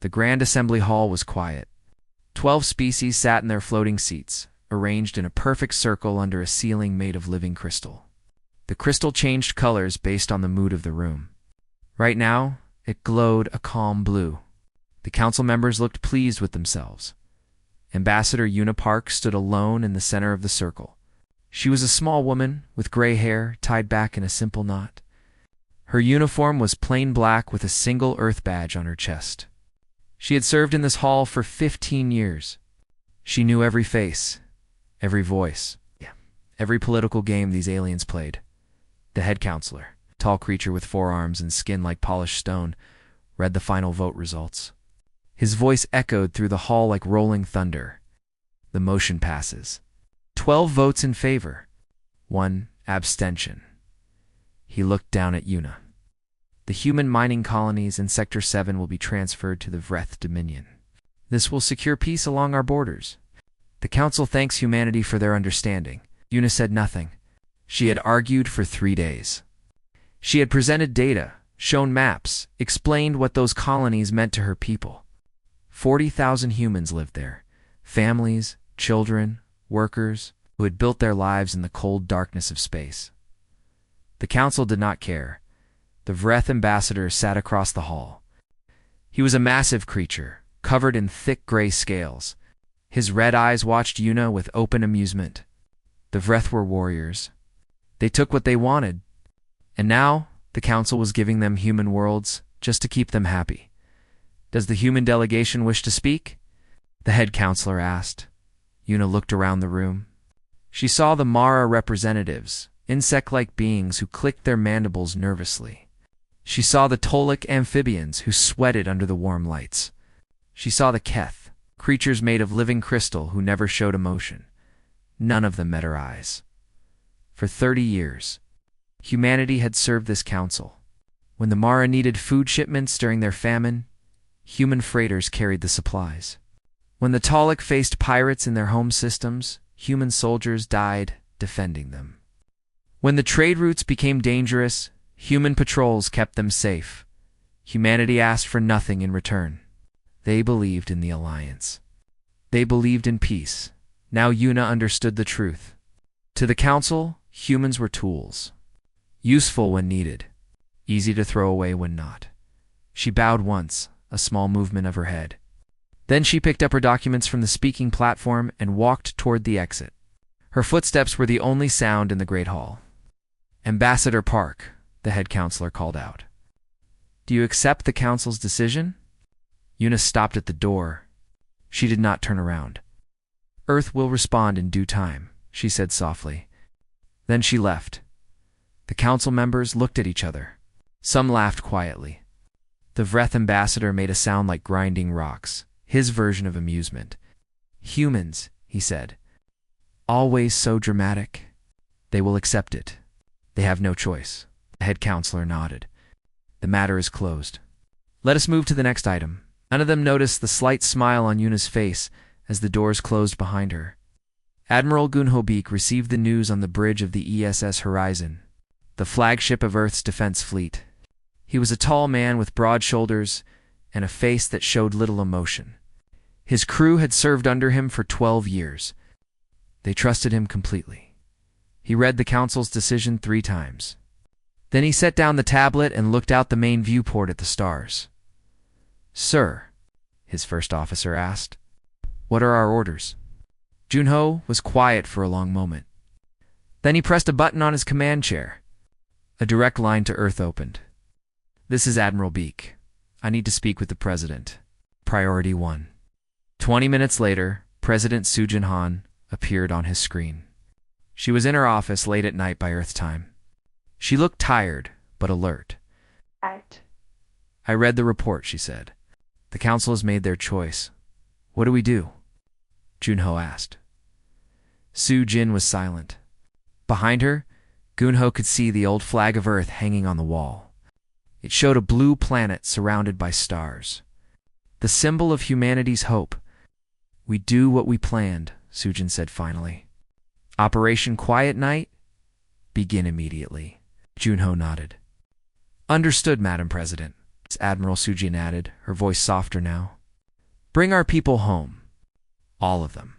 The Grand Assembly Hall was quiet. 12 species sat in their floating seats, arranged in a perfect circle under a ceiling made of living crystal. The crystal changed colors based on the mood of the room. Right now, it glowed a calm blue. The council members looked pleased with themselves. Ambassador Una Park stood alone in the center of the circle. She was a small woman with gray hair tied back in a simple knot. Her uniform was plain black with a single Earth badge on her chest. She had served in this hall for 15 years. She knew every face, every voice, every political game these aliens played. The head counselor, a tall creature with 4 arms and skin like polished stone, read the final vote results. His voice echoed through the hall like rolling thunder. The motion passes. 12 votes in favor, 1 abstention. He looked down at Una. The human mining colonies in Sector 7 will be transferred to the Vreth Dominion. This will secure peace along our borders. The Council thanks humanity for their understanding. Una said nothing. She had argued for 3 days. She had presented data, shown maps, explained what those colonies meant to her people. 40,000 humans lived there. Families, children, workers, who had built their lives in the cold darkness of space. The Council did not care. The Vreth ambassador sat across the hall. He was a massive creature, covered in thick gray scales. His red eyes watched Una with open amusement. The Vreth were warriors. They took what they wanted. And now, the Council was giving them human worlds just to keep them happy. Does the human delegation wish to speak? The head counselor asked. Una looked around the room. She saw the Mara representatives, insect-like beings who clicked their mandibles nervously. She saw the Tolic amphibians who sweated under the warm lights. She saw the Keth, creatures made of living crystal who never showed emotion. None of them met her eyes. For 30 years, humanity had served this council. When the Mara needed food shipments during their famine, human freighters carried the supplies. When the Tolic faced pirates in their home systems, human soldiers died defending them. When the trade routes became dangerous, human patrols kept them safe. Humanity asked for nothing in return. They believed in the Alliance. They believed in peace. Now Una understood the truth. To the Council, humans were tools. Useful when needed, easy to throw away when not. She bowed once, a small movement of her head. Then she picked up her documents from the speaking platform and walked toward the exit. Her footsteps were the only sound in the Great Hall. Ambassador Park, the head counselor called out. Do you accept the Council's decision? Una stopped at the door. She did not turn around. Earth will respond in due time, she said softly. Then she left. The Council members looked at each other. Some laughed quietly. The Vreth ambassador made a sound like grinding rocks, his version of amusement. Humans, he said. Always so dramatic. They will accept it. They have no choice. The head counselor nodded. The matter is closed. Let us move to the next item. None of them noticed the slight smile on Una's face as the doors closed behind her. Admiral Gunhobik received the news on the bridge of the ESS Horizon, the flagship of Earth's defense fleet. He was a tall man with broad shoulders and a face that showed little emotion. His crew had served under him for 12 years. They trusted him completely. He read the Council's decision 3 times. Then he set down the tablet and looked out the main viewport at the stars. Sir, his first officer asked, what are our orders? Junho was quiet for a long moment. Then he pressed a button on his command chair. A direct line to Earth opened. This is Admiral Beak. I need to speak with the President. Priority 1. 20 minutes later, President Sujin Han appeared on his screen. She was in her office late at night by Earth time. She looked tired, but alert. I read the report, she said. The Council has made their choice. What do we do? Junho asked. Su Jin was silent. Behind her, Gunho could see the old flag of Earth hanging on the wall. It showed a blue planet surrounded by stars. The symbol of humanity's hope. We do what we planned, Sujin said finally. Operation Quiet Night? Begin immediately. Junho nodded. Understood, Madam President. reports, Admiral Sujin added, her voice softer now. Bring our people home. All of them.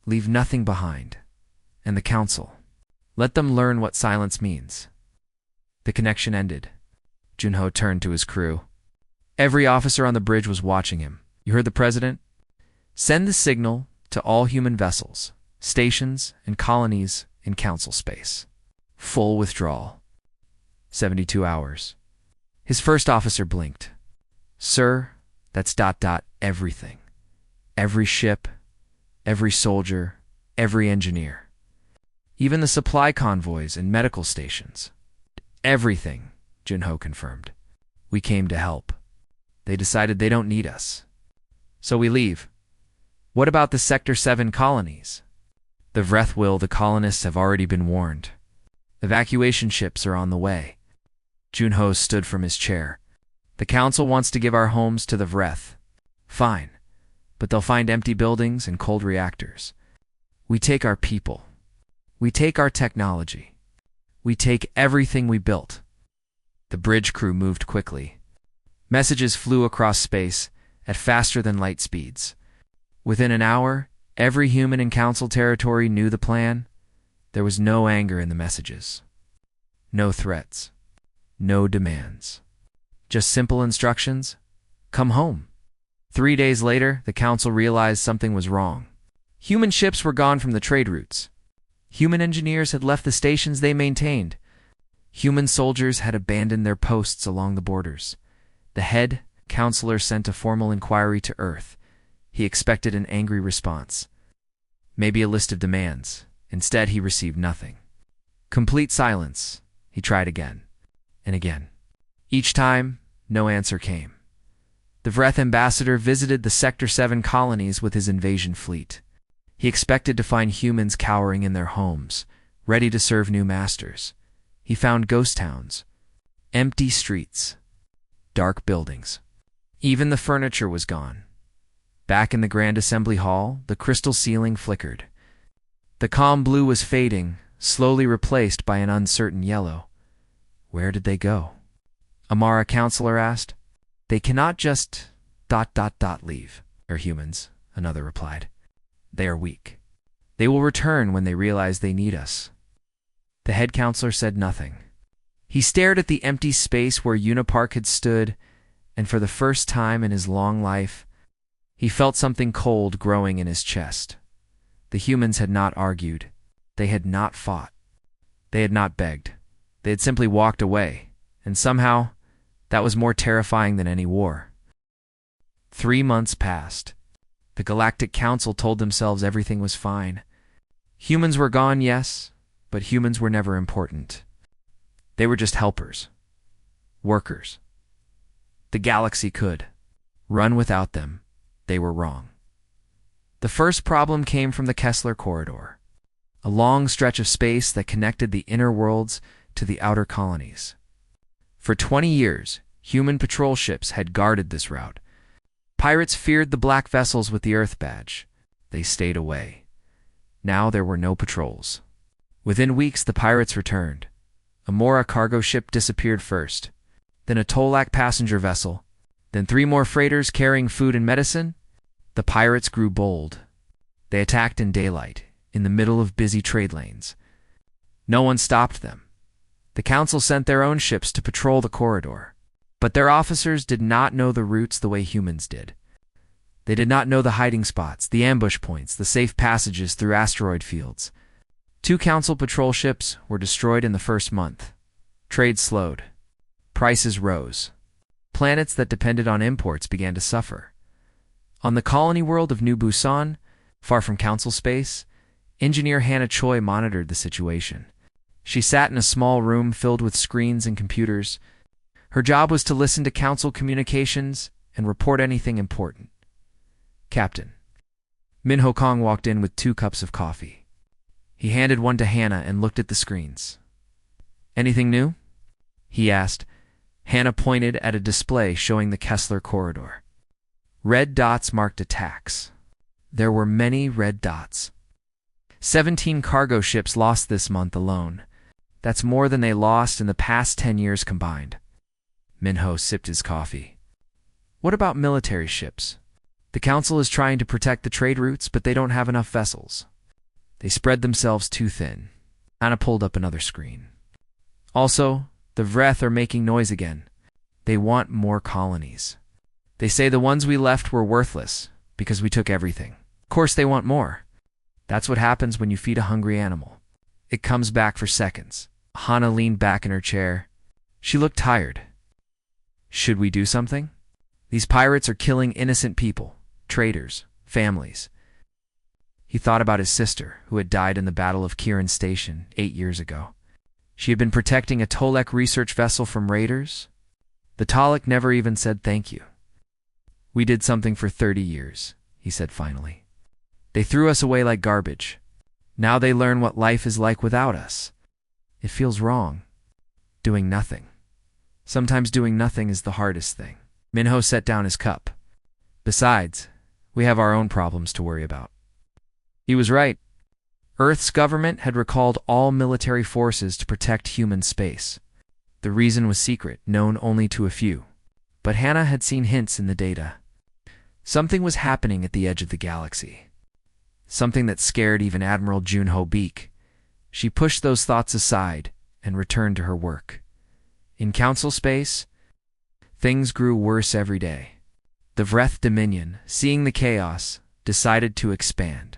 Leave nothing behind. And the council. Let them learn what silence means. The connection ended. Junho turned to his crew. Every officer on the bridge was watching him. You heard the president? Send the signal to all human vessels, stations, and colonies in council space. Full withdrawal. 72 hours. His first officer blinked. Sir, that's ... everything. Every ship, every soldier, every engineer. Even the supply convoys and medical stations. Everything, Junho confirmed. We came to help. They decided they don't need us. So we leave. What about the Sector 7 colonies? The Vreth will, the colonists have already been warned. Evacuation ships are on the way. Junho stood from his chair. The council wants to give our homes to the Vreth. Fine, but they'll find empty buildings and cold reactors. We take our people. We take our technology. We take everything we built. The bridge crew moved quickly. Messages flew across space at faster than light speeds. Within an hour, every human in council territory knew the plan. There was no anger in the messages. No threats. No demands. Just simple instructions. Come home. 3 days later, the council realized something was wrong. Human ships were gone from the trade routes. Human engineers had left the stations they maintained. Human soldiers had abandoned their posts along the borders. The head counselor sent a formal inquiry to Earth. He expected an angry response. Maybe a list of demands. Instead, he received nothing. Complete silence. He tried again. And again. Each time, no answer came. The Vreth ambassador visited the Sector 7 colonies with his invasion fleet. He expected to find humans cowering in their homes, ready to serve new masters. He found ghost towns, empty streets, dark buildings. Even the furniture was gone. Back in the Grand Assembly Hall, the crystal ceiling flickered. The calm blue was fading, slowly replaced by an uncertain yellow. Where did they go? Amara counselor asked. They cannot just ... leave. Or humans, another replied. They are weak. They will return when they realize they need us. The head counselor said nothing. He stared at the empty space where Unipark had stood, and for the first time in his long life, he felt something cold growing in his chest. The humans had not argued. They had not fought. They had not begged. They had simply walked away, and somehow, that was more terrifying than any war. 3 months passed. The Galactic Council told themselves everything was fine. Humans were gone, yes, but humans were never important. They were just helpers. Workers. The galaxy could run without them. They were wrong. The first problem came from the Kessler Corridor, a long stretch of space that connected the inner worlds to the outer colonies. For 20 years, human patrol ships had guarded this route. Pirates feared the black vessels with the Earth badge. They stayed away. Now there were no patrols. Within weeks, the pirates returned. A Mora cargo ship disappeared first, then a Tolak passenger vessel, then 3 more freighters carrying food and medicine. The pirates grew bold. They attacked in daylight, in the middle of busy trade lanes. No one stopped them. The council sent their own ships to patrol the corridor. But their officers did not know the routes the way humans did. They did not know the hiding spots, the ambush points, the safe passages through asteroid fields. 2 council patrol ships were destroyed in the first month. Trade slowed. Prices rose. Planets that depended on imports began to suffer. On the colony world of New Busan, far from council space, engineer Hannah Choi monitored the situation. She sat in a small room filled with screens and computers. Her job was to listen to council communications and report anything important. Captain. Min Ho Kong walked in with 2 cups of coffee. He handed one to Hannah and looked at the screens. Anything new? He asked. Hannah pointed at a display showing the Kessler corridor. Red dots marked attacks. There were many red dots. 17 cargo ships lost this month alone. That's more than they lost in the past 10 years combined. Minho sipped his coffee. What about military ships? The Council is trying to protect the trade routes, but they don't have enough vessels. They spread themselves too thin. Anna pulled up another screen. Also, the Vreth are making noise again. They want more colonies. They say the ones we left were worthless because we took everything. Of course they want more. That's what happens when you feed a hungry animal. It comes back for seconds. Hana leaned back in her chair. She looked tired. Should we do something? These pirates are killing innocent people, traders, families. He thought about his sister, who had died in the Battle of Kirin Station 8 years ago. She had been protecting a Tolek research vessel from raiders. The Tolek never even said thank you. We did something for 30 years, he said finally. They threw us away like garbage. Now they learn what life is like without us. It feels wrong. Doing nothing. Sometimes doing nothing is the hardest thing. Minho set down his cup. Besides, we have our own problems to worry about. He was right. Earth's government had recalled all military forces to protect human space. The reason was secret, known only to a few. But Hannah had seen hints in the data. Something was happening at the edge of the galaxy. Something that scared even Admiral Junho Beek. She pushed those thoughts aside and returned to her work. In Council space, things grew worse every day. The Vreth Dominion, seeing the chaos, decided to expand.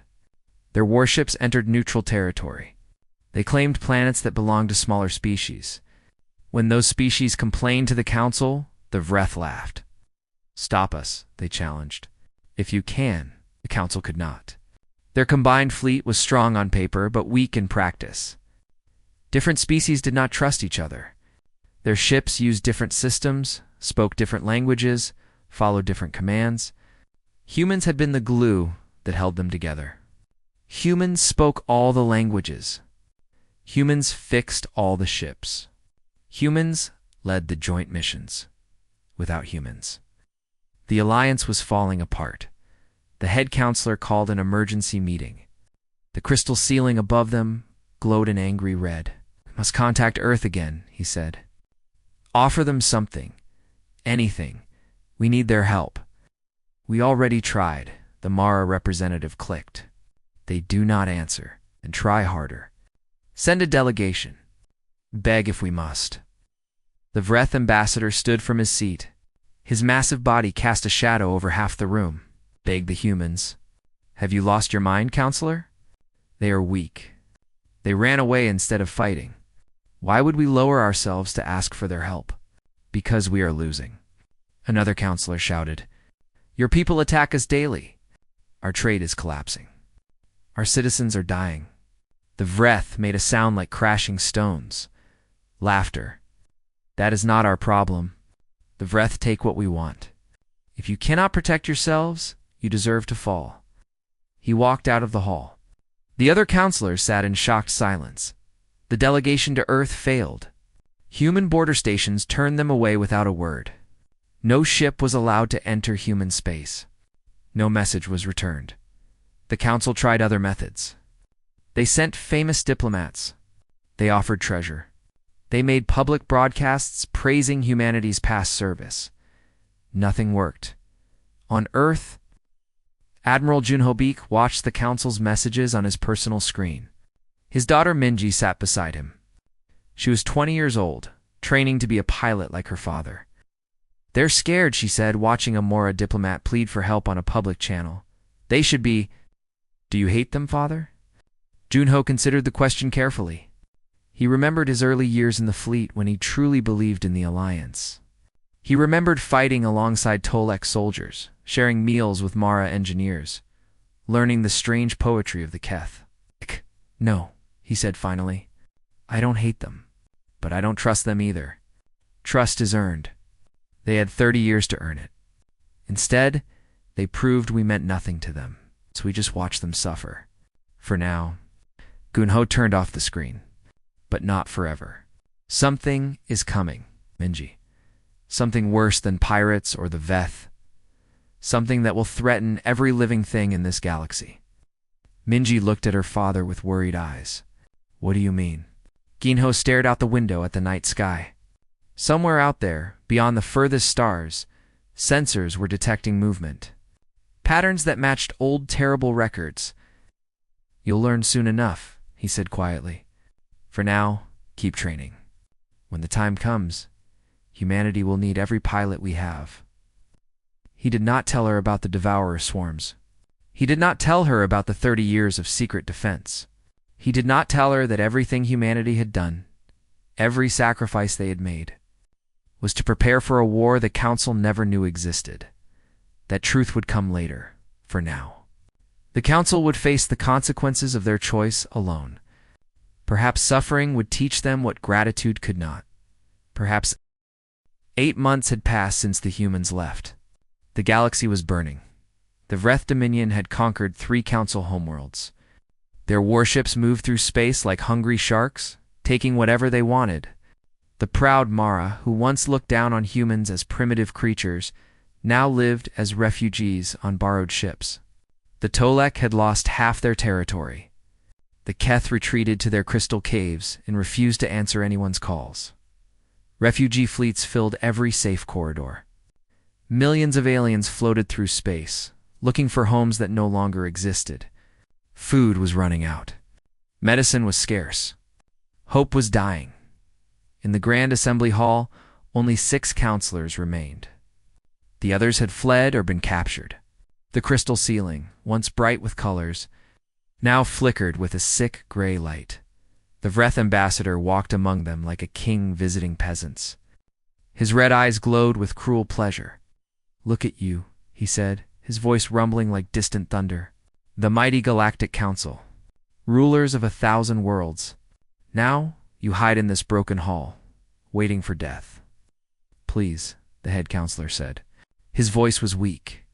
Their warships entered neutral territory. They claimed planets that belonged to smaller species. When those species complained to the Council, the Vreth laughed. Stop us, they challenged. If you can, the Council could not. Their combined fleet was strong on paper, but weak in practice. Different species did not trust each other. Their ships used different systems, spoke different languages, followed different commands. Humans had been the glue that held them together. Humans spoke all the languages. Humans fixed all the ships. Humans led the joint missions. Without humans, the alliance was falling apart. The head counselor called an emergency meeting. The crystal ceiling above them glowed an angry red. "We must contact Earth again," he said. "Offer them something. Anything. We need their help." "We already tried," the Mara representative clicked. "They do not answer, and try harder. Send a delegation. Beg if we must." The Vreth ambassador stood from his seat. His massive body cast a shadow over half the room. Begged the humans. "Have you lost your mind, counselor? They are weak. They ran away instead of fighting. Why would we lower ourselves to ask for their help? Because we are losing." Another counselor shouted, "Your people attack us daily. Our trade is collapsing. Our citizens are dying." The Vreth made a sound like crashing stones. Laughter. "That is not our problem. The Vreth take what we want. If you cannot protect yourselves, you deserve to fall." He walked out of the hall. The other counselors sat in shocked silence. The delegation to Earth failed. Human border stations turned them away without a word. No ship was allowed to enter human space. No message was returned. The Council tried other methods. They sent famous diplomats. They offered treasure. They made public broadcasts praising humanity's past service. Nothing worked. On Earth, Admiral Junho Beek watched the Council's messages on his personal screen. His daughter Minji sat beside him. She was 20 years old, training to be a pilot like her father. "They're scared," she said, watching a Mora diplomat plead for help on a public channel. "They should be—" "Do you hate them, father?" Junho considered the question carefully. He remembered his early years in the fleet when he truly believed in the Alliance. He remembered fighting alongside Tolek soldiers, sharing meals with Mara engineers, learning the strange poetry of the Keth. "No," he said finally. "I don't hate them, but I don't trust them either. Trust is earned. They had 30 years to earn it. Instead, they proved we meant nothing to them, so we just watched them suffer. For now." Gunho turned off the screen. "But not forever. Something is coming, Minji. Something worse than pirates or the Veth. Something that will threaten every living thing in this galaxy." Minji looked at her father with worried eyes. "What do you mean?" Ginho stared out the window at the night sky. Somewhere out there, beyond the furthest stars, Sensors were detecting movement. Patterns that matched old terrible records. "You'll learn soon enough," he said quietly. "For now, keep training. When the time comes, humanity will need every pilot we have." He did not tell her about the devourer swarms. He did not tell her about the 30 years of secret defense. He did not tell her that everything humanity had done, every sacrifice they had made, was to prepare for a war the Council never knew existed. That truth would come later, for now. The Council would face the consequences of their choice alone. Perhaps suffering would teach them what gratitude could not. Perhaps 8 months had passed since the humans left. The galaxy was burning. The Vreth Dominion had conquered 3 Council homeworlds. Their warships moved through space like hungry sharks, taking whatever they wanted. The proud Mara, who once looked down on humans as primitive creatures, now lived as refugees on borrowed ships. The Tolek had lost half their territory. The Keth retreated to their crystal caves and refused to answer anyone's calls. Refugee fleets filled every safe corridor. Millions of aliens floated through space, looking for homes that no longer existed. Food was running out. Medicine was scarce. Hope was dying. In the Grand Assembly Hall, only 6 counselors remained. The others had fled or been captured. The crystal ceiling, once bright with colors, now flickered with a sick gray light. The Vreth ambassador walked among them like a king visiting peasants. His red eyes glowed with cruel pleasure. "Look at you," he said, his voice rumbling like distant thunder. "The mighty Galactic Council, rulers of 1,000 worlds. Now you hide in this broken hall, waiting for death." "Please," the head counselor said. His voice was weak.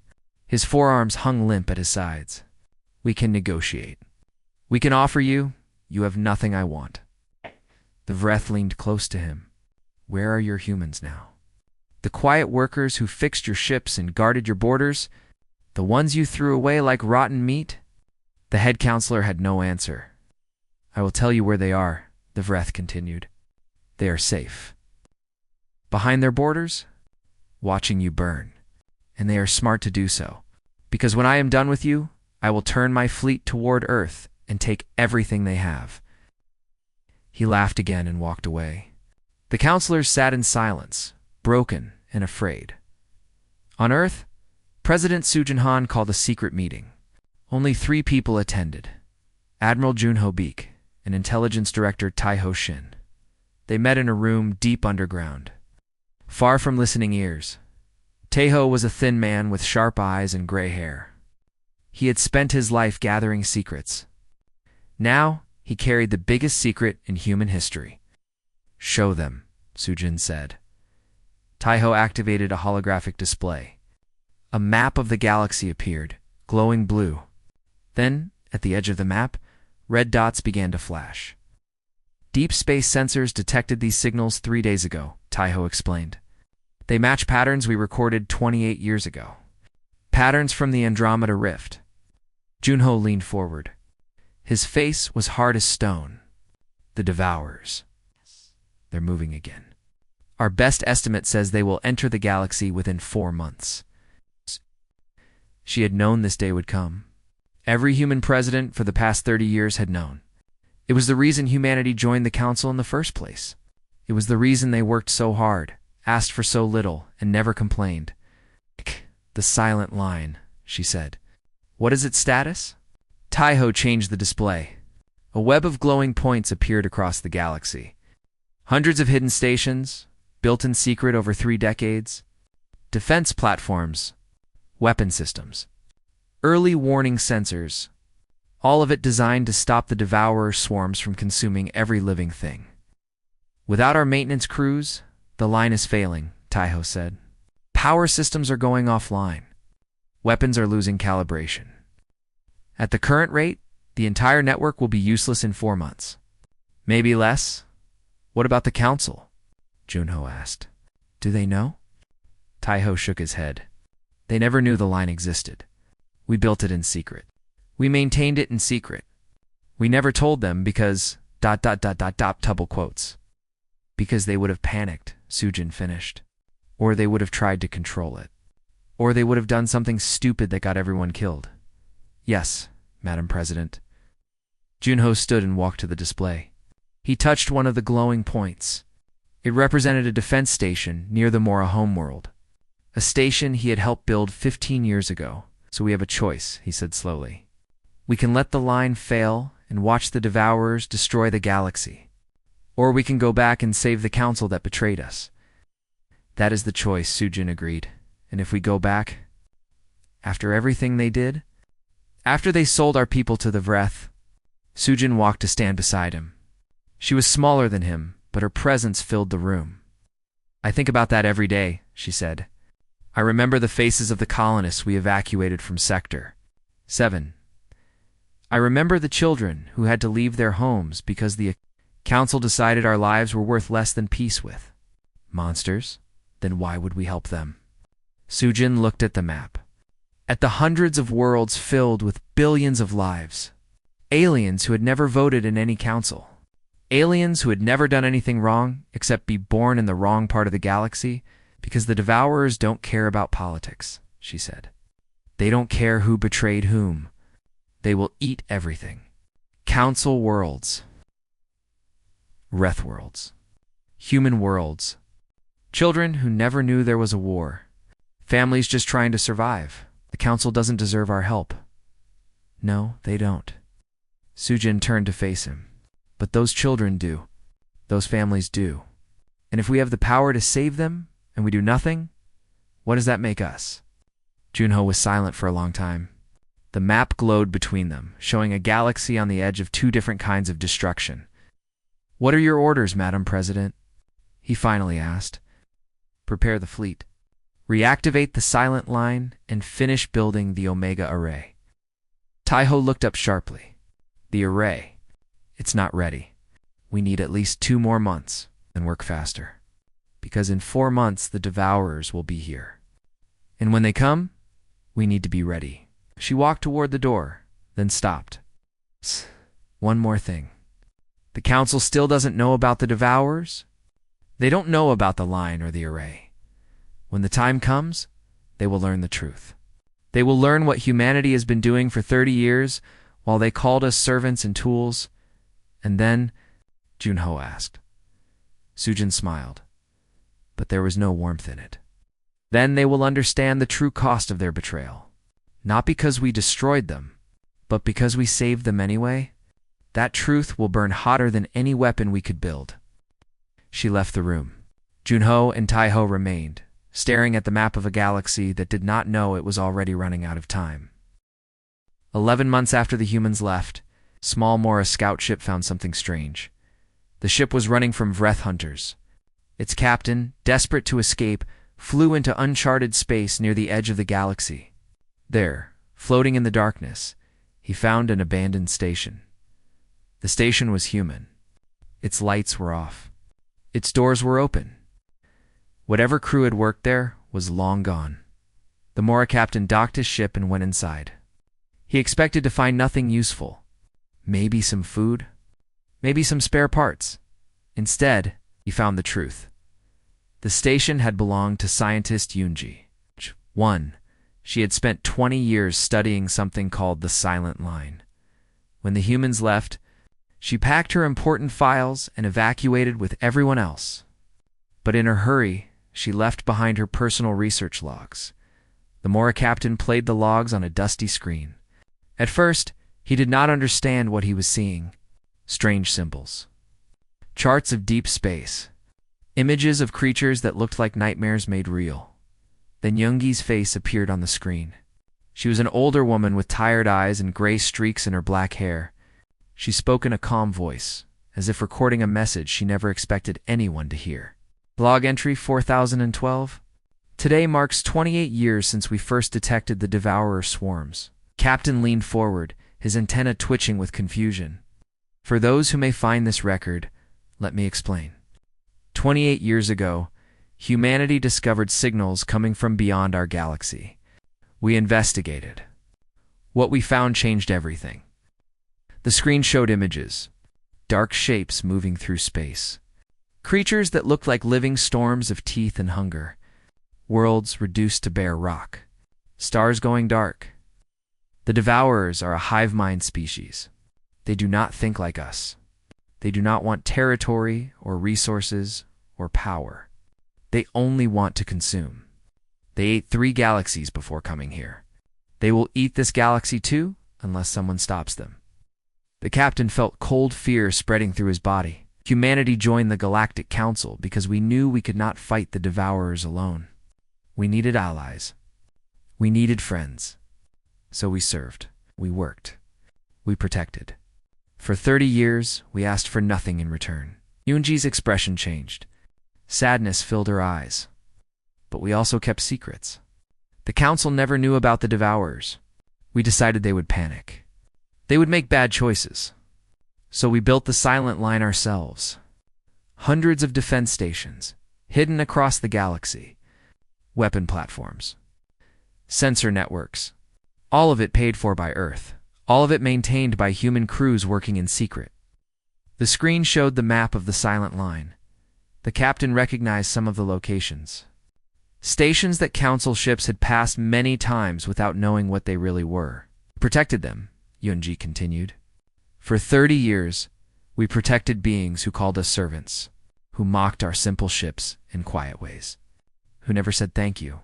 His forearms hung limp at his sides. "We can negotiate. We can offer you have nothing I want." The Vreth leaned close to him. "Where are your humans now? The quiet workers who fixed your ships and guarded your borders? The ones you threw away like rotten meat?" The head counselor had no answer. "I will tell you where they are," the Vreth continued. "They are safe. Behind their borders, watching you burn. And they are smart to do so. Because when I am done with you, I will turn my fleet toward Earth and take everything they have." He laughed again and walked away. The counselors sat in silence, broken and afraid. On Earth, President Sujin Han called a secret meeting. Only 3 people attended: Admiral Junho Beek and Intelligence Director Taiho Shin. They met in a room deep underground. Far from listening ears, Taiho was a thin man with sharp eyes and gray hair. He had spent his life gathering secrets. Now he carried the biggest secret in human history. "Show them," Sujin said. Taiho activated a holographic display. A map of the galaxy appeared, glowing blue. Then, at the edge of the map, red dots began to flash. "Deep space sensors detected these signals 3 days ago," Taiho explained. "They match patterns we recorded 28 years ago. Patterns from the Andromeda Rift." Junho leaned forward. His face was hard as stone. "The Devourers. They're moving again. Our best estimate says they will enter the galaxy within 4 months." She had known this day would come. Every human president for the past 30 years had known. It was the reason humanity joined the Council in the first place. It was the reason they worked so hard, asked for so little, and never complained. "The silent line," she said. "What is its status?" Taiho changed the display. A web of glowing points appeared across the galaxy. Hundreds of hidden stations, built in secret over 3 decades. Defense platforms, weapon systems, early warning sensors, all of it designed to stop the devourer swarms from consuming every living thing. "Without our maintenance crews, the line is failing," Taiho said. "Power systems are going offline. Weapons are losing calibration. At the current rate, the entire network will be useless in 4 months. Maybe less." "What about the Council?" Junho asked. "Do they know?" Taiho shook his head. "They never knew the line existed. We built it in secret. We maintained it in secret. We never told them because ... double quotes. Because they would have panicked," Sujin finished. "Or they would have tried to control it." Or they would have done something stupid that got everyone killed. Yes, Madam President. Junho stood and walked to the display. He touched one of the glowing points. It represented a defense station near the Mora homeworld. A station he had helped build 15 years ago. So we have a choice, he said slowly. We can let the line fail and watch the Devourers destroy the galaxy. Or we can go back and save the council that betrayed us. That is the choice, Sujin agreed. And if we go back, after everything they did, after they sold our people to the Vreth, Sujin walked to stand beside him. She was smaller than him, but her presence filled the room. I think about that every day, she said. I remember the faces of the colonists we evacuated from Sector 7. I remember the children who had to leave their homes because the council decided our lives were worth less than peace with. Monsters? Then why would we help them? Sujin looked at the map. At the hundreds of worlds filled with billions of lives. Aliens who had never voted in any council. Aliens who had never done anything wrong except be born in the wrong part of the galaxy because the Devourers don't care about politics, she said. They don't care who betrayed whom. They will eat everything. Council worlds. Vreth worlds. Human worlds. Children who never knew there was a war. Families just trying to survive. The council doesn't deserve our help. No, they don't. Sujin turned to face him. But those children do. Those families do. And if we have the power to save them, and we do nothing, what does that make us? Junho was silent for a long time. The map glowed between them, showing a galaxy on the edge of two different kinds of destruction. What are your orders, Madam President? He finally asked. Prepare the fleet. Reactivate the silent line and finish building the Omega Array. Taiho looked up sharply. The array. It's not ready. We need at least 2 more months and work faster. Because in 4 months the Devourers will be here. And when they come, we need to be ready. She walked toward the door, then stopped. One more thing. The council still doesn't know about the Devourers? They don't know about the line or the array. When the time comes, they will learn the truth. They will learn what humanity has been doing for 30 years while they called us servants and tools. And then, Junho asked. Sujin smiled, but there was no warmth in it. Then they will understand the true cost of their betrayal. Not because we destroyed them, but because we saved them anyway. That truth will burn hotter than any weapon we could build. She left the room. Junho and Taiho remained, staring at the map of a galaxy that did not know it was already running out of time. 11 months after the humans left, small Mora scout ship found something strange. The ship was running from Vreth hunters. Its captain, desperate to escape, flew into uncharted space near the edge of the galaxy. There, floating in the darkness, he found an abandoned station. The station was human. Its lights were off. Its doors were open. Whatever crew had worked there was long gone. The Mora captain docked his ship and went inside. He expected to find nothing useful. Maybe some food. Maybe some spare parts. Instead, he found the truth. The station had belonged to scientist Yunji. 1. She had spent 20 years studying something called the Silent Line. When the humans left, she packed her important files and evacuated with everyone else. But in her hurry, she left behind her personal research logs. The Mora captain played the logs on a dusty screen. At first, he did not understand what he was seeing. Strange symbols. Charts of deep space. Images of creatures that looked like nightmares made real. Then Yoongi's face appeared on the screen. She was an older woman with tired eyes and gray streaks in her black hair. She spoke in a calm voice, as if recording a message she never expected anyone to hear. Log entry 4012. Today marks 28 years since we first detected the Devourer swarms. Captain leaned forward, his antenna twitching with confusion. For those who may find this record, let me explain. 28 years ago, humanity discovered signals coming from beyond our galaxy. We investigated. What we found changed everything. The screen showed images, dark shapes moving through space. Creatures that looked like living storms of teeth and hunger. Worlds reduced to bare rock. Stars going dark. The Devourers are a hive mind species. They do not think like us. They do not want territory or resources or power. They only want to consume. They ate 3 galaxies before coming here. They will eat this galaxy too, unless someone stops them. The captain felt cold fear spreading through his body. Humanity joined the Galactic Council because we knew we could not fight the Devourers alone. We needed allies. We needed friends. So we served. We worked. We protected. For 30 years, we asked for nothing in return. Yunji's expression changed. Sadness filled her eyes. But we also kept secrets. The council never knew about the Devourers. We decided they would panic. They would make bad choices. So we built the Silent Line ourselves. Hundreds of defense stations, hidden across the galaxy. Weapon platforms. Sensor networks. All of it paid for by Earth. All of it maintained by human crews working in secret. The screen showed the map of the Silent Line. The captain recognized some of the locations. Stations that council ships had passed many times without knowing what they really were. Protected them, Yunji continued. For 30 years, we protected beings who called us servants, who mocked our simple ships in quiet ways, who never said thank you.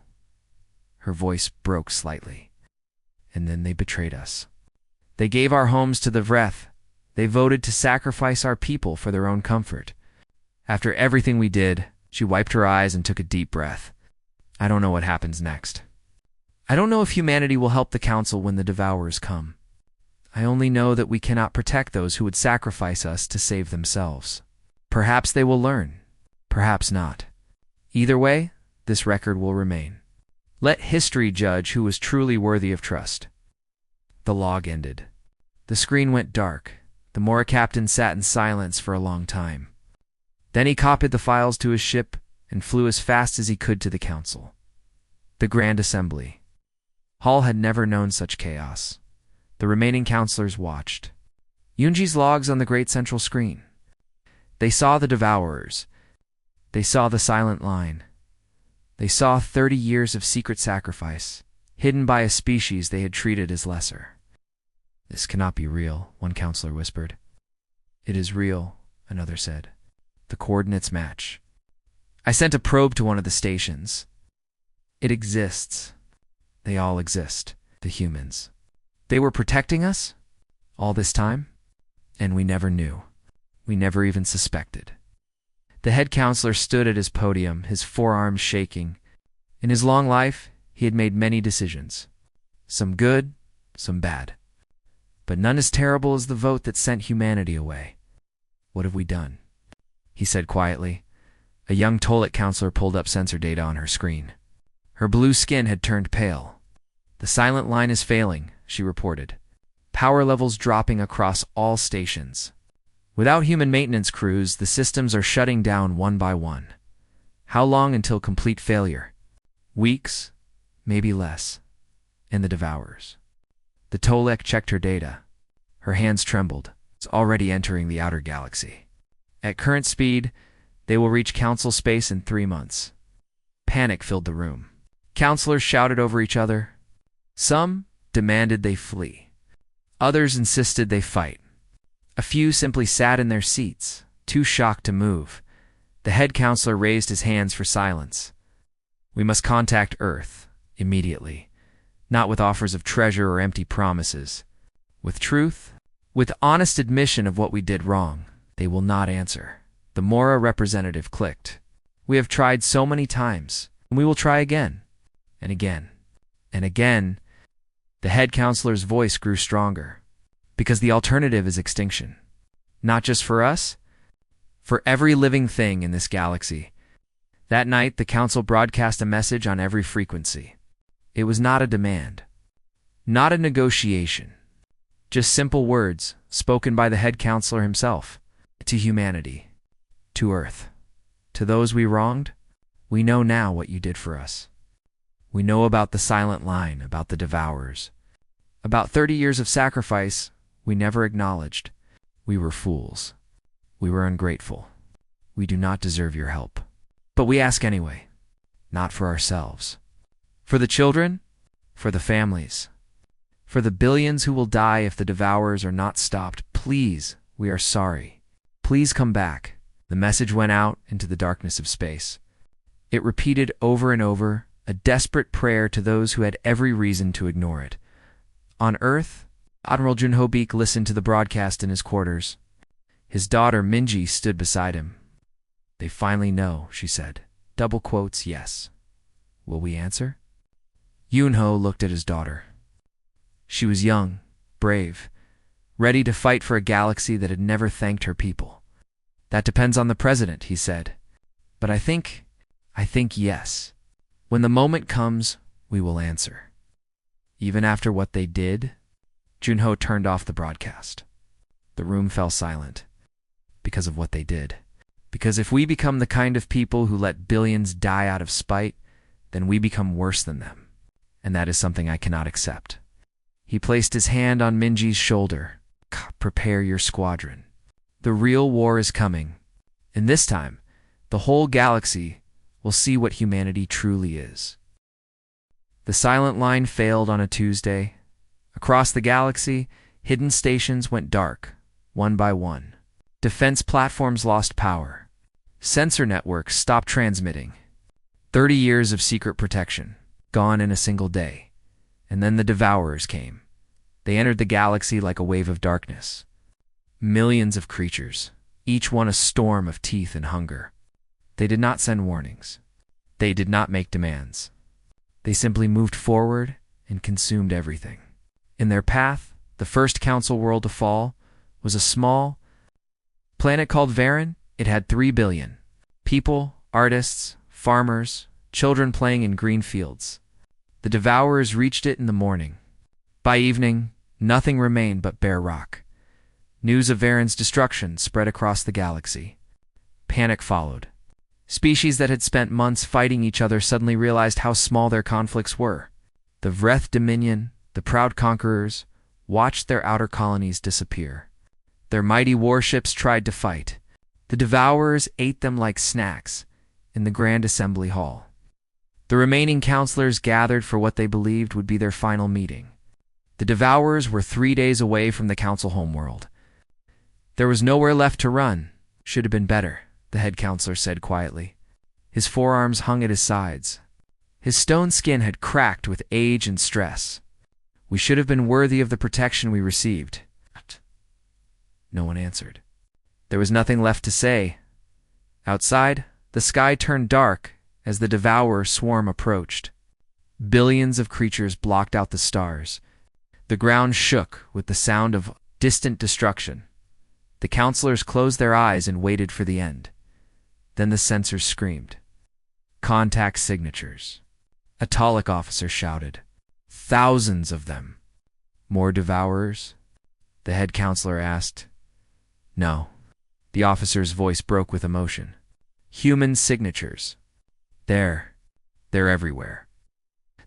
Her voice broke slightly. And then they betrayed us. They gave our homes to the Vreth. They voted to sacrifice our people for their own comfort. After everything we did, she wiped her eyes and took a deep breath. I don't know what happens next. I don't know if humanity will help the Council when the Devourers come. I only know that we cannot protect those who would sacrifice us to save themselves. Perhaps they will learn. Perhaps not. Either way, this record will remain. Let history judge who was truly worthy of trust. The log ended. The screen went dark. The Mora captain sat in silence for a long time. Then he copied the files to his ship and flew as fast as he could to the council. The Grand Assembly. Hall had never known such chaos. The remaining counselors watched. Yunji's logs on the great central screen. They saw the Devourers. They saw the Silent Line. They saw 30 years of secret sacrifice, hidden by a species they had treated as lesser. This cannot be real, one counselor whispered. It is real, another said. The coordinates match. I sent a probe to one of the stations. It exists. They all exist, the humans. They were protecting us all this time, and we never knew. We never even suspected. The head counselor stood at his podium, his forearms shaking. In his long life, he had made many decisions. Some good, some bad. But none as terrible as the vote that sent humanity away. What have we done? He said quietly. A young Tolek counselor pulled up sensor data on her screen. Her blue skin had turned pale. The Silent Line is failing, she reported. Power levels dropping across all stations. Without human maintenance crews, the systems are shutting down one by one. How long until complete failure? Weeks, maybe less. And the Devourers. The Tolek checked her data. Her hands trembled. It's already entering the outer galaxy. At current speed, they will reach Council space in 3 months. Panic filled the room. Counselors shouted over each other. Some demanded they flee. Others insisted they fight. A few simply sat in their seats, too shocked to move. The head counselor raised his hands for silence. We must contact Earth, immediately. Not with offers of treasure or empty promises. With truth, with honest admission of what we did wrong. They will not answer. The Mora representative clicked. We have tried so many times, and we will try again, and again, and again. The head counselor's voice grew stronger. Because the alternative is extinction. Not just for us, for every living thing in this galaxy. That night, the council broadcast a message on every frequency. It was not a demand, not a negotiation, just simple words spoken by the head counselor himself. To humanity, to Earth, to those we wronged, we know now what you did for us. We know about the Silent Line, about the Devourers, about 30 years of sacrifice we never acknowledged. We were fools. We were ungrateful. We do not deserve your help. But we ask anyway, not for ourselves. For the children, For the families. For the billions who will die if the devourers are not stopped, please, we are sorry. Please come back. The message went out into the darkness of space. It repeated over and over, a desperate prayer to those who had every reason to ignore it. On Earth, Admiral Junho Beek listened to the broadcast in his quarters. His daughter, Minji, stood beside him. They finally know, she said. Double quotes, yes. Will we answer? Yunho looked at his daughter. She was young, brave, ready to fight for a galaxy that had never thanked her people. That depends on the president, he said. But I think yes. When the moment comes, we will answer. Even after what they did, Junho turned off the broadcast. The room fell silent. Because of what they did. Because if we become the kind of people who let billions die out of spite, then we become worse than them. And that is something I cannot accept. He placed his hand on Minji's shoulder. Prepare your squadron. The real war is coming. And this time, the whole galaxy will see what humanity truly is. The silent line failed on a Tuesday. Across the galaxy, hidden stations went dark, one by one. Defense platforms lost power. Sensor networks stopped transmitting. 30 years of secret protection, gone in a single day. And then the devourers came. They entered the galaxy like a wave of darkness. Millions of creatures, each one a storm of teeth and hunger. They did not send warnings. They did not make demands. They simply moved forward and consumed everything. In their path, the first council world to fall was a small planet called Varen. It had 3 billion. People, artists, farmers, children playing in green fields. The devourers reached it in the morning. By evening, nothing remained but bare rock. News of Varen's destruction spread across the galaxy. Panic followed. Species that had spent months fighting each other suddenly realized how small their conflicts were. The Vreth Dominion, the proud conquerors, watched their outer colonies disappear. Their mighty warships tried to fight. The devourers ate them like snacks in the Grand Assembly Hall. The remaining counselors gathered for what they believed would be their final meeting. The devourers were 3 days away from the council homeworld. There was nowhere left to run. Should have been better, the head counselor said quietly. His forearms hung at his sides. His stone skin had cracked with age and stress. We should have been worthy of the protection we received. No one answered. There was nothing left to say. Outside, the sky turned dark as the devourer swarm approached. Billions of creatures blocked out the stars. The ground shook with the sound of distant destruction. The counselors closed their eyes and waited for the end. Then the sensors screamed. Contact signatures. A Talic officer shouted. Thousands of them. More devourers? The head counselor asked. No. The officer's voice broke with emotion. Human signatures. They're everywhere.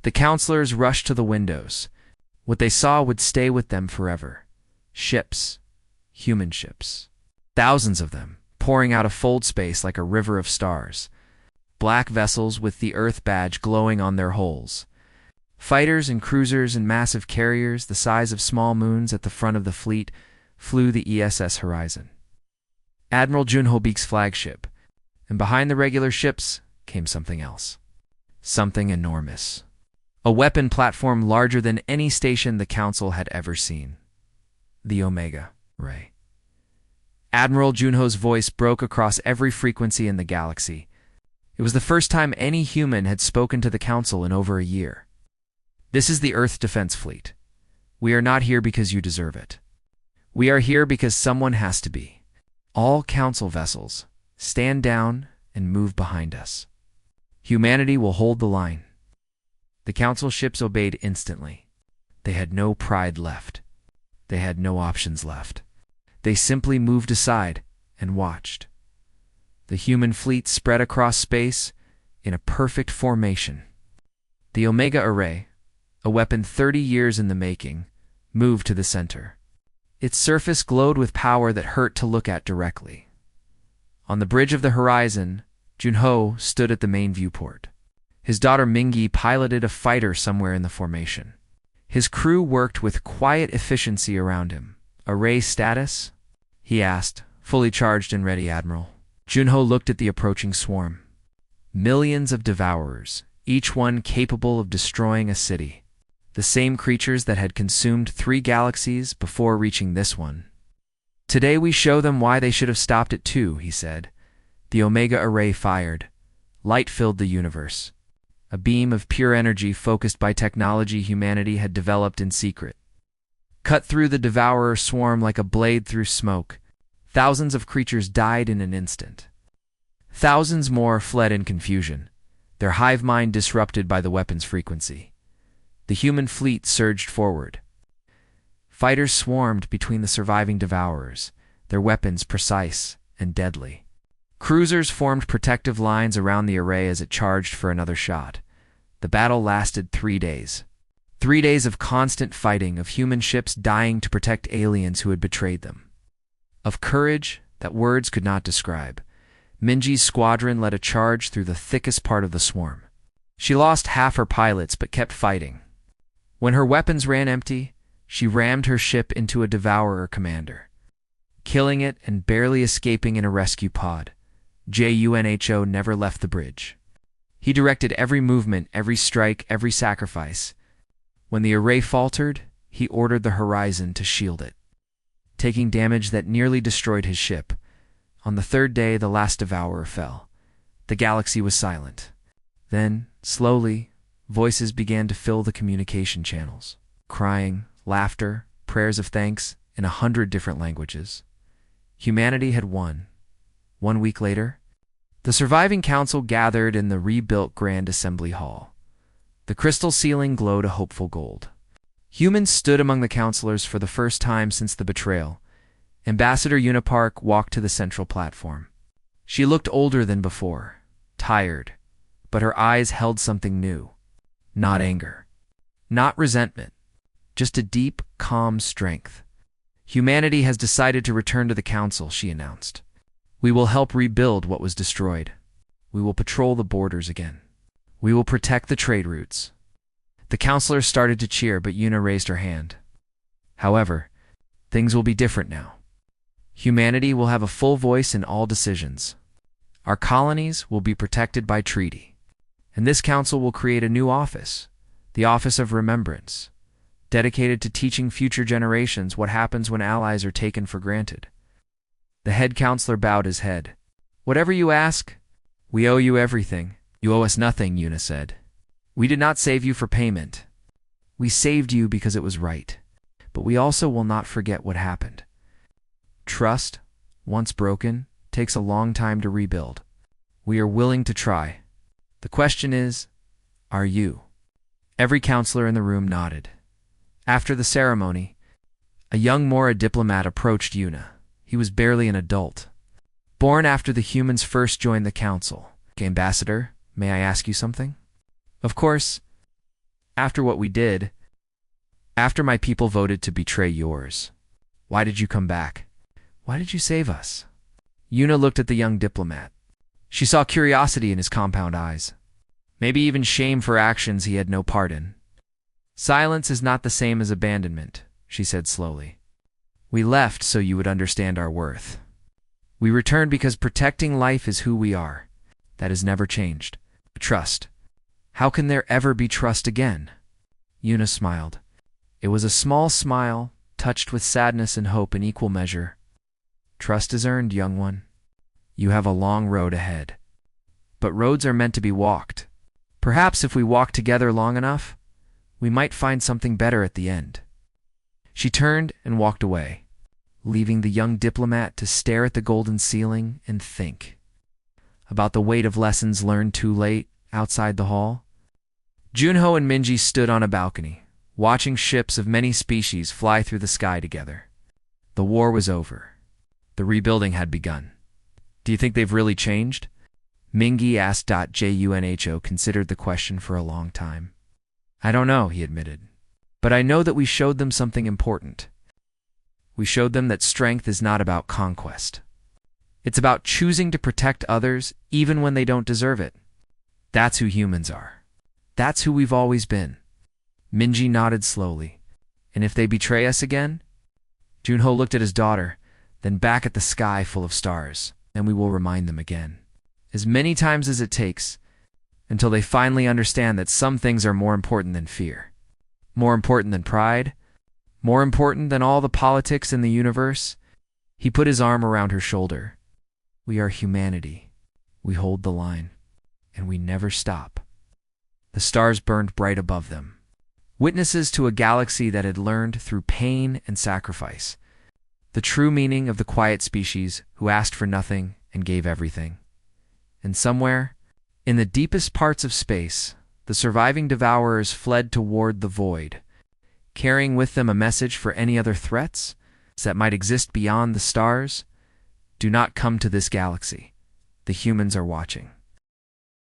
The counselors rushed to the windows. What they saw would stay with them forever. Ships. Human ships. Thousands of them, pouring out of fold space like a river of stars. Black vessels with the Earth badge glowing on their hulls. Fighters and cruisers and massive carriers the size of small moons at the front of the fleet flew the ESS Horizon. Admiral Junho Beek's flagship, and behind the regular ships came something else. Something enormous. A weapon platform larger than any station the Council had ever seen. The Omega Ray. Admiral Junho's voice broke across every frequency in the galaxy. It was the first time any human had spoken to the Council in over a year. This is the Earth Defense Fleet. We are not here because you deserve it. We are here because someone has to be. All Council vessels, stand down and move behind us. Humanity will hold the line. The Council ships obeyed instantly. They had no pride left. They had no options left. They simply moved aside and watched. The human fleet spread across space in a perfect formation. The Omega Array, a weapon 30 years in the making, moved to the center. Its surface glowed with power that hurt to look at directly. On the bridge of the horizon, Junho stood at the main viewport. His daughter Mingi piloted a fighter somewhere in the formation. His crew worked with quiet efficiency around him. "Array status?" he asked. "Fully charged and ready, Admiral." Junho looked at the approaching swarm. Millions of devourers, each one capable of destroying a city. The same creatures that had consumed 3 galaxies before reaching this one. "Today we show them why they should have stopped at 2, he said. The Omega Array fired. Light filled the universe. A beam of pure energy focused by technology humanity had developed in secret. Cut through the devourer swarm like a blade through smoke. Thousands of creatures died in an instant. Thousands more fled in confusion, their hive mind disrupted by the weapon's frequency. The human fleet surged forward. Fighters swarmed between the surviving devourers, their weapons precise and deadly. Cruisers formed protective lines around the array as it charged for another shot. The battle lasted 3 days. 3 days of constant fighting, of human ships dying to protect aliens who had betrayed them. Of courage that words could not describe. Minji's squadron led a charge through the thickest part of the swarm. She lost half her pilots but kept fighting. When her weapons ran empty, she rammed her ship into a devourer commander, killing it and barely escaping in a rescue pod. Junho never left the bridge. He directed every movement, every strike, every sacrifice. When the array faltered, he ordered the horizon to shield it, taking damage that nearly destroyed his ship. On the 3rd day, the last devourer fell. The galaxy was silent. Then, slowly, voices began to fill the communication channels. Crying, laughter, prayers of thanks in 100 different languages. Humanity had won. 1 week later, the surviving council gathered in the rebuilt Grand Assembly Hall. The crystal ceiling glowed a hopeful gold. Humans stood among the counselors for the first time since the betrayal. Ambassador Unipark walked to the central platform. She looked older than before, tired, but her eyes held something new. Not anger, not resentment, just a deep, calm strength. "Humanity has decided to return to the council," she announced. "We will help rebuild what was destroyed. We will patrol the borders again. We will protect the trade routes." The counselors started to cheer, but Yuna raised her hand. "However, things will be different now. Humanity will have a full voice in all decisions. Our colonies will be protected by treaty. And this council will create a new office, the Office of Remembrance, dedicated to teaching future generations what happens when allies are taken for granted." The head counselor bowed his head. "Whatever you ask, we owe you everything." "You owe us nothing," Yuna said. "We did not save you for payment. We saved you because it was right. But we also will not forget what happened. Trust, once broken, takes a long time to rebuild. We are willing to try. The question is, are you?" Every counselor in the room nodded. After the ceremony, a young Mora diplomat approached Yuna. He was barely an adult, born after the humans first joined the council. "Ambassador, may I ask you something?" "Of course. After what we did, after my people voted to betray yours, why did you come back? Why did you save us?" Yuna looked at the young diplomat. She saw curiosity in his compound eyes, maybe even shame for actions he had no part in. "Silence is not the same as abandonment," she said slowly. "We left so you would understand our worth. We returned because protecting life is who we are. That has never changed. Trust. How can there ever be trust again?" Yuna smiled. It was a small smile, touched with sadness and hope in equal measure. "Trust is earned, young one. You have a long road ahead. But roads are meant to be walked. Perhaps if we walk together long enough, we might find something better at the end." She turned and walked away, leaving the young diplomat to stare at the golden ceiling and think about the weight of lessons learned too late outside the hall. Junho and Minji stood on a balcony, watching ships of many species fly through the sky together. The war was over. The rebuilding had begun. "Do you think they've really changed?" Mingi asked. Junho considered the question for a long time. "I don't know," he admitted. "But I know that we showed them something important. We showed them that strength is not about conquest. It's about choosing to protect others even when they don't deserve it. That's who humans are. That's who we've always been. Minji nodded slowly. And if they betray us again? Junho looked at his daughter, then back at the sky full of stars, and we will remind them again. As many times as it takes, until they finally understand that some things are more important than fear. More important than pride. More important than all the politics in the universe. He put his arm around her shoulder. We are humanity. We hold the line. And we never stop. The stars burned bright above them. Witnesses to a galaxy that had learned through pain and sacrifice. The true meaning of the quiet species who asked for nothing and gave everything. And somewhere, in the deepest parts of space, the surviving devourers fled toward the void, carrying with them a message for any other threats that might exist beyond the stars. Do not come to this galaxy. The humans are watching.